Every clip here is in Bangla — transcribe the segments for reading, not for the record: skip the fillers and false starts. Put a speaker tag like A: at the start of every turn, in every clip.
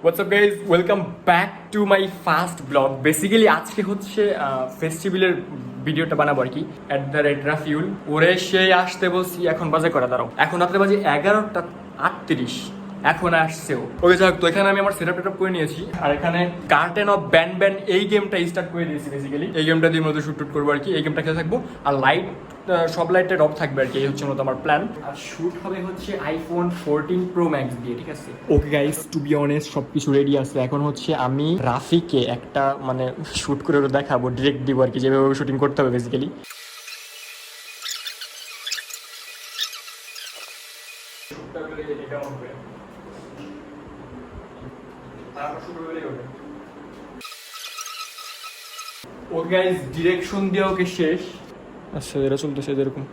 A: What's up guys, welcome back to my first blog. Basically আজকে হচ্ছে ফেস্টিভ্যালের ভিডিওটা বানাবো আর কি। অ্যাট দ্য রেড রাফিউল ওরে সেই আসতে বলছি, এখন বাজে করা দাঁড়াও, এখন রাত্রে বাজে 11:38, এখন আসছেও। ওকে যাক, তো এখানে আমি আমার সেটআপ টেটআপ করে নিয়েছি, আর এখানে গার্ডেন অফ ব্যান ব্যান এই গেমটা স্টার্ট করে দিয়েছি। বেসিক্যালি এই গেমটা দিয়ে মধ্যে শুট টুট করবো আর কি। এই গেমটা খেলে থাকবো, আর লাইট সব লাইটের অফ থাকবে আর কি। এই হচ্ছে মতো আমার প্ল্যান। আর শুট হবে হচ্ছে আইফোন 14 প্রো ম্যাক্স দিয়ে, ঠিক আছে? Okay guys, to be honest সব কিছু রেডি আছে। এখন হচ্ছে আমি রাফিকে একটা মানে শুট করে ওটা দেখাবো, ডিরেক্ট দিব আর কি, যেভাবে শুটিং করতে হবে বেসিক্যালি। ও গাইস, ডিরেকশন দিয়ে ওকে শেষ। আচ্ছা, এরা চলতেছে এরকম।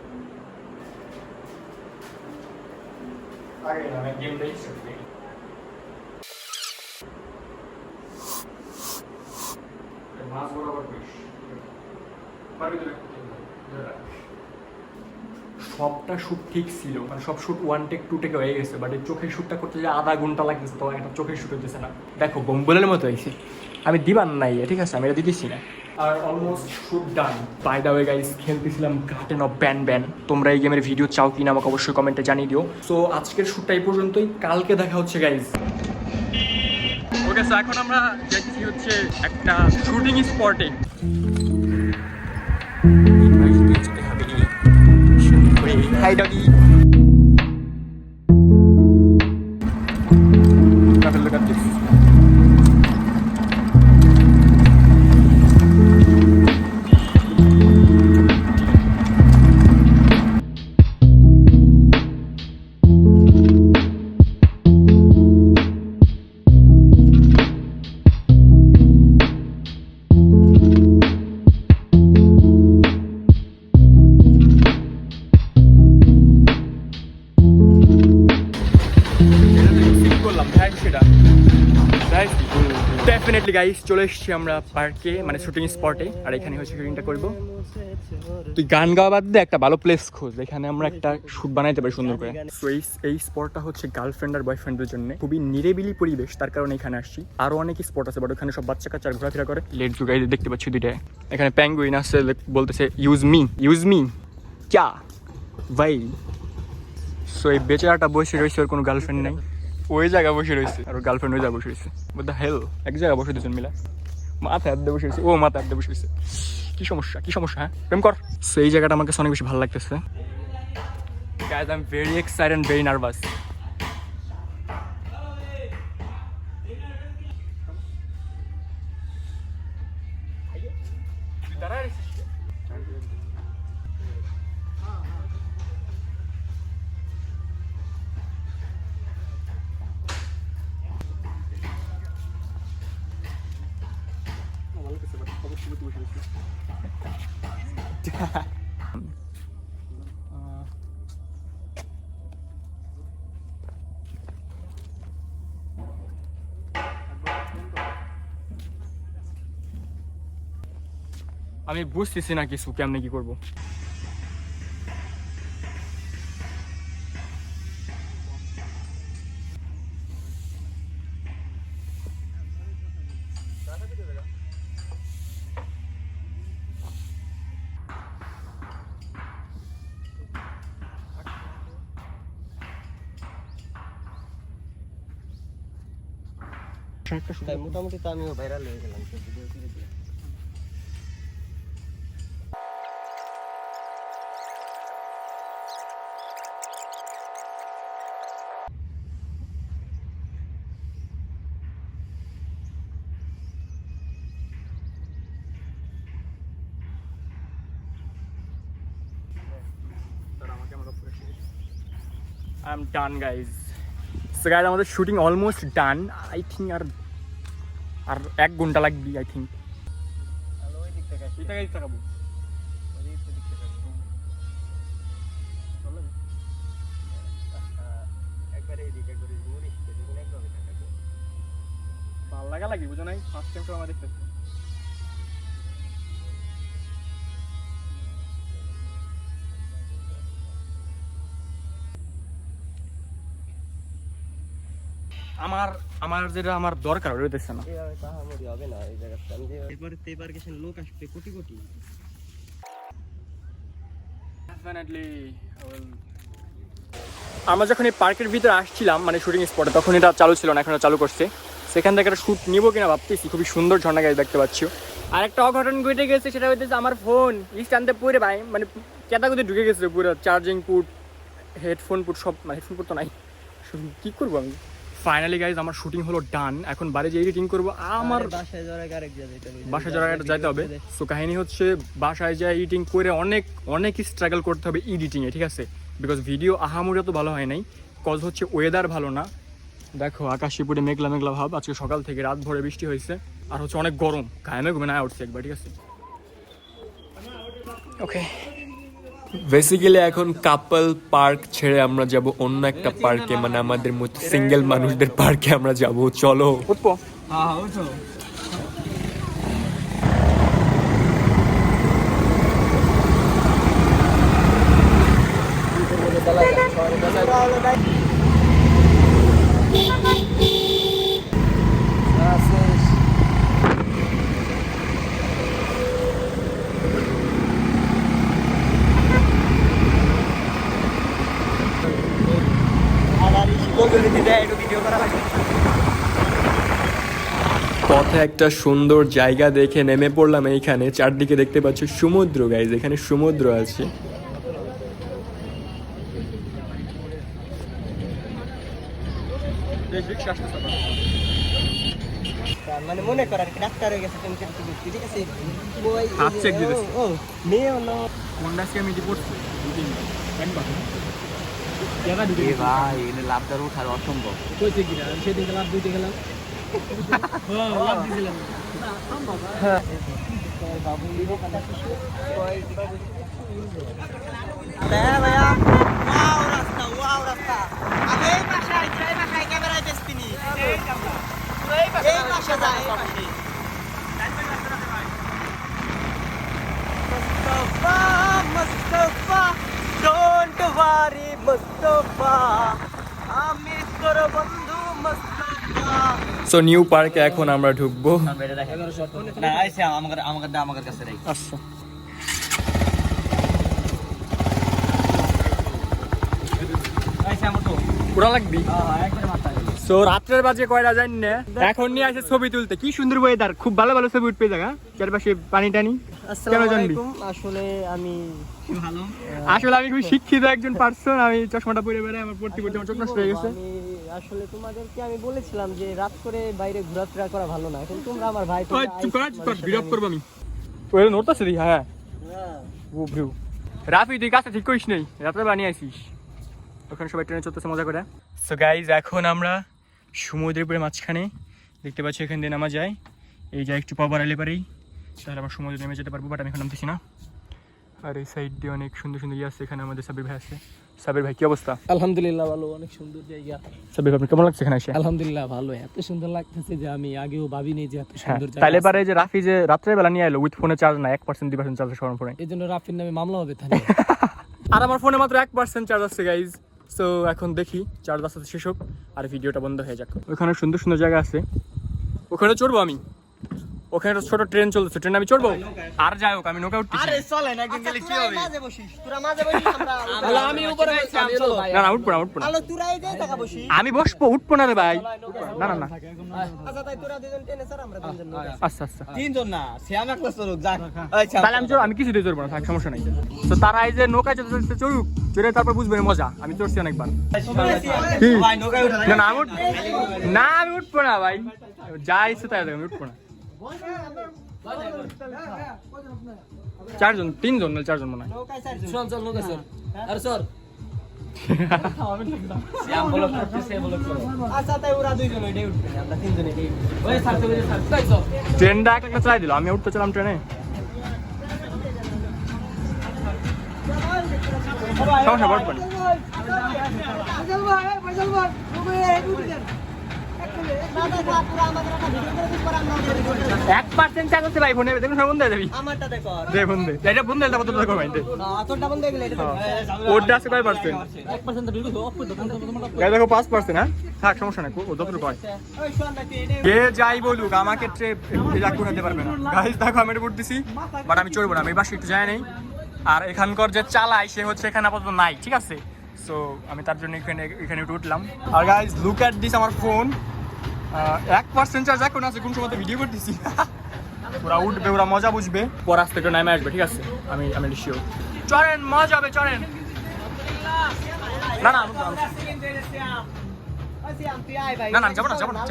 A: আগে না, আমি গেমটাই স্টার্ট করি। মাছ বরাবর করিস, পারবি তো? সবটা শুট ঠিক ছিল, মানে সব শুট 1 টেক 2 টেকে হয়ে গেছে, বাট এই চোখের শুটটা করতে যে আধা ঘন্টা লাগতেছে, তো একটা চোখের শুট হইতেছে না। দেখো বম্বলের মতো হয়েছে, আমি দিবার নাই, ঠিক আছে? আমি এটা দিতেছি না। আর almost shoot done. By the way guys, খেলতেছিলাম গার্ডেন অফ ব্যান ব্যান। তোমরা এই গেমের ভিডিও চাও কিনা আমাকে অবশ্যই কমেন্টে জানিয়ে দিও। সো আজকের শুটটা এই পর্যন্তই, কালকে দেখা হচ্ছে গাইস। ওকে, সো এখন আমরা যাচ্ছি হচ্ছে একটা শুটিং স্পটে। Hi doggy. Look at this. Definitely guys, চলে এসেছি আমরা পার্কে, মানে শুটিং স্পটে, আর এখানে হচ্ছে শুটিংটা করবো। তুই গান গাওয়া বাদ দিয়ে একটা ভালো প্লেস খোঁজ, এখানে আমরা একটা শুট বানাইতে পারি সুন্দর করে। এই স্পটটা হচ্ছে গার্লফ্রেন্ড আর বয়ফ্রেন্ডের জন্য খুবই নিরিবিলি পরিবেশ, তার কারণে এখানে আসছি। আরো অনেক স্পট আছে, বাট ওখানে সব বাচ্চা কাচ্চা ঘোরাফেরা করে। লেটস গো গাইস, দেখতে পাচ্ছি দুইটা। এখানে প্যাঙ্গুইন আছে, বলতেছে ইউজ মি ক্যা ভাই। সো এই বেচারাটা বসে রয়েছে, ওর কোনো গার্লফ্রেন্ড নেই, ওই জায়গায় বসে রয়েছে, আর ওর গার্লফ্রেন্ড ওই জায়গায় বসে রয়েছে। বাট দ্য হেল, এক জায়গায় বসে দুজন মিলা মাথায় হাত দিয়ে বসে রয়েছে। ও মাথায় হাত দিয়ে বসে রয়েছে। কি সমস্যা, কি সমস্যা? হ্যাঁ, প্রেম কর। সো এই জায়গাটা আমার কাছে অনেক বেশি ভালো লাগতেছে। Guys, I am very excited and very nervous. আমি বুঝতেছি না কিছু, কেমনে কি করবো।
B: মোটামুটি তো আমিও ভাইরাল হয়ে গেলাম ভিডিও করে দিয়ে।
A: I am done guys. So guys, আমাদের shooting almost done. I think আর 1 ঘন্টা লাগবে আই থিঙ্ক।
B: ওই দিক থেকে আসি,
A: তাকাবো।
B: ওই দিক থেকে একবারে এই দিক একবারে মুড়ি দেখুন, একভাবে থাকবে।
A: ভালো লাগা লাগবে, বুঝো নাই? ফার্স্ট টাইম তো আমার দেখতেছি। আমার আমার যেটা আমার দরকার ওটা দেখছে না।
B: এইভাবে তাহামরি হবে না এই জায়গাটা। আমি যে এরপরে তেবারকেশন লোক আসবে কোটি কোটি।
A: আমরা যখন এই পার্কের ভিতরে আসছিলাম মানে শুটিং স্পটে, তখন এটা চালু ছিল না, এখন এটা চালু করছে। সেখান থেকে একটা শ্যুট নিবো কিনা ভাবতেছি। খুবই সুন্দর ঝর্ণা গাছ দেখতে পাচ্ছি। আর একটা অঘটন ঘটে গেছে, সেটা হচ্ছে আমার ফোন স্ট্যান্ডে পড়ে ভাই মানে কেতাকুতি ঢুকে গেছে পুরো, চার্জিং পুট, হেডফোন পুট সব, মানে হেডফোন পুট তো নাই, কী করবো আমি। ফাইনালি গাইজ আমার শুটিং হলো ডান। এখন বাড়ি যে এডিটিং করবো, আমার
B: বাসায় যাওয়ার আগে আরেক জায়গায় যেতে হবে।
A: বাসায় যাওয়ার একটা যাইতে হবে। সো কাহিনী হচ্ছে বাসায় যায় এডিটিং করে অনেক স্ট্রাগল করতে হবে এডিটিংয়ে, ঠিক আছে? বিকজ ভিডিও আহামরি তো ভালো হয় নাই, কজ হচ্ছে ওয়েদার ভালো না। দেখো আকাশে পুরো মেঘলা মেঘলা ভাব, আজকে সকাল থেকে রাত ভরে বৃষ্টি হয়েছে। আর হচ্ছে অনেক গরম, ঘামে ঘুমে না উঠছে একবার, ঠিক আছে? ওকে, বেসিক্যালি এখন কাপল পার্ক ছেড়ে আমরা যাব অন্য একটা পার্কে, মানে আমাদের মতো সিঙ্গেল মানুষদের পার্কে আমরা যাব। চলো উঠবো।
B: হ্যাঁ ওঠো।
A: পথে একটা সুন্দর জায়গা দেখে নেমে পড়লাম এইখানে। চারদিকে দেখতে পাচ্ছ সমুদ্র গাইজ, এখানে সমুদ্র আছে।
B: মানে মনে কর আর কি ডাক্তার হয়ে গেছে, তুমি ঠিক আছে?
A: হাত চেক দিতেছে।
B: ও মেয়ে হলো
A: কোনটাকে আমি রিপোর্ট একবার
B: ভাই এনে লাভদার ওঠার অসম্ভব। সেদিনকে লাভ দিতে গেলাম।
A: সো নিউ পার্কে এখন আমরা ঢুকবো। আচ্ছা পুরা লাগবি। সো রাত্রের বাজে কয়টা জানি না, এখন নিয়ে আসে ছবি তুলতে। কি সুন্দর ওয়েদার, খুব ভালো ভালো ছবি উঠবে জায়গা, চারপাশে পানি টানি।
B: আসসালামু আলাইকুম। আসলে আমি
A: খুব শিক্ষিত একজন পার্সন। আমি চশমাটা পরে বেড়াই, আমার পড়তে পড়তে আমার চোখ নষ্ট হয়ে গেছে।
B: আমি আসলে তোমাদেরকে আমি বলেছিলাম যে রাত করে বাইরে ঘোরাফেরা করা ভালো না। এখন তোমরা আমার ভাই,
A: বিরোধ করবো আমি। ওই নড়তাছে দি। হ্যাঁ ও ব্রু রাফি, তুই কাজটা ঠিক করিস নেই, রাত্রে বানিয়ে আসিস। ওখানে সবাই ট্রেনে চলতেছে মজা করে। সো গাইজ এখন আমরা সমুদ্রের উপরে মাঝখানে দেখতে পাচ্ছি, এখান দিয়ে নামা যায়। এই যা একটু পা বাড়াইলে পারেই তাহলে আবার সমুদ্রে নেমে যেতে পারবো, বাট আমি এখন নামতেছি না। আর এই সাইড দিয়ে অনেক সুন্দর সুন্দর ইয়ে আছে। এখানে আমাদের সাবির ভাই আছে। সাবির ভাই কি অবস্থা?
B: আলহামদুলিল্লাহ ভালো, অনেক সুন্দর জায়গা।
A: সাবির ভাই কেমন লাগছে এখানে এসে?
B: আলহামদুলিল্লাহ ভালো, এত সুন্দর লাগতেছে যে আমি আগেও ভাবিনি যে এত সুন্দর জায়গা।
A: তাইলে পারে যে রাফি যে রাত্রে বেলা নিয়ে এলো উইথ ফোনে চার্জ না, 1% 2% চার্জ সরান ফোনে,
B: এই জন্য রাফির নামে মামলা হবে তাহলে।
A: আর আমার ফোনে মাত্র 1% চার্জ আছে গাইজ। সো এখন দেখি চার্জ আস্তে শেষ হোক আর ভিডিওটা বন্ধ হয়ে যাক। ওখানে সুন্দর সুন্দর জায়গা আছে, ওখানে চড়বো আমি। ওখানে একটা ছোট ট্রেন চলছে, ট্রেন আমি চড়বো। আর যাই হোক আমি নৌকা উঠতেছি।
B: আরে চলে না, একদিন গেলে কি হবে? মাঝে বসিস তোরা, মাঝে বসিস। আমরা আমি উপরে বসি, আমি চলো ভাই।
A: না উঠবো না উঠবো না।
B: আলো তোরা এই জায়গা বসি,
A: আমি বসবো, উঠবো না রে ভাই। না না না
B: আচ্ছা তাই তোরা দুজন টেনে স্যার, আমরা তিনজন নৌকা।
A: আচ্ছা আচ্ছা
B: তিনজন না, শ্যাম একলা চলুক যাক।
A: তাহলে আমি আমি কিছু দিয়ে চড়বো না, থাক সমস্যা নাই। তো তারা এই যে নৌকায় চলতে চড়ুক, চড়ে তারপর বুঝবে মজা। আমি চড়ছি অনেকবার।
B: ভাই নৌকায় উঠা
A: না না আমি না আমি উঠবো না ভাই, যা ইচ্ছে তাই আমি উঠবো না। 4 জন 3 জন না 4 জন মনে হয়।
B: নৌকায় চারজন। চল চল নৌকা চল। আরে চল। শ্যাম বলক করতেছে, বলক করো। আচ্ছা তাই ওরা দুইজন ওইটাই উঠবে, আমরা তিনজন এটাই উঠবে। ওই সাথে ওই সাথে তাই চল।
A: ট্রেনটা একটা চালাই দিল, আমি উঠতে চলাম ট্রেনে। সমস্যা পড়বে না। 1% চার্জ আছে ভাই ফোনে দেখুন সব বন্ধ হয়ে যাবি
B: আমারটা দেখো
A: দে ফোন দে এটা বন্ধ হলে তারপর তোর করবাই দে
B: তোরটা বন্ধ হয়ে গেলে এটা
A: ওরটা আছে কয় পার্সেন্ট
B: 1% ভিডিও অফ করে দোকান থেকে
A: গাই দেখো 5% হ্যাঁ থাক সমস্যা নাই ও যতটুকু হয়
B: ওই শোন না তুই
A: কে যাই বলুক আমাকে ট্রেপ এটা কোথাতে পারবে না গাইস দেখো আমি এটা করতেছি বাট আমি চড়বো না আমি বাসে একটু যাই নাই আর এখানকার যে চালাই সে হচ্ছে এখানে আপাতত নাই ঠিক আছে সো আমি তার জন্য এখানে একটু উঠলাম আর গাইস লুক অ্যাট দিস আমার ফোন 1% চার্জ এখন আছে কোন সময় ভিডিও করতেছি ওরা উঠবে ওরা মজা বুঝবে পর আস্তে একটু নামে আসবে ঠিক আছে আমি শিওর চড়েন মজা হবে চড়েন না না না না যাবো না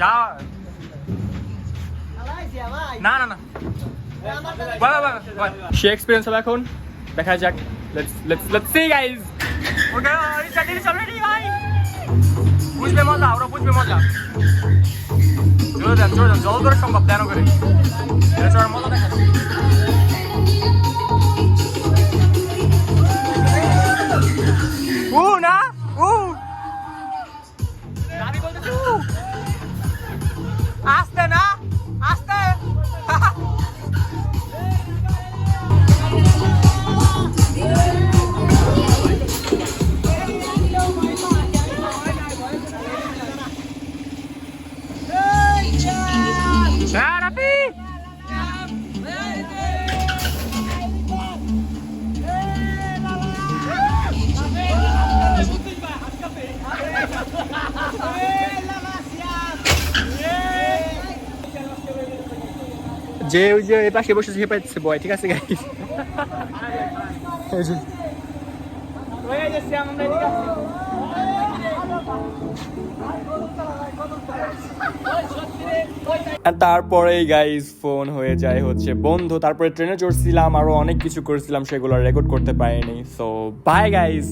A: যা না না না সে এক্সপিরিয়েন্স হবে এখন দেখা যাক let's see guys okay it's already ভাই বুঝবে মজা ওরা বুঝবে মজা জোরে দেন যত দূর সম্ভব দেন করে এটা চড়ার মজা দেখা না আমি বলতেছি আস্তে না আস্তে যে ওই যে এই পাশে বসে পাইছে বয় ঠিক আছে গাইস তারপরেই গাইস ফোন হয়ে যায় হচ্ছে বন্ধু তারপরে ট্রেনে চড়ছিলাম আরো অনেক কিছু করছিলাম সেগুলো রেকর্ড করতে পারিনি সো বাই গাইস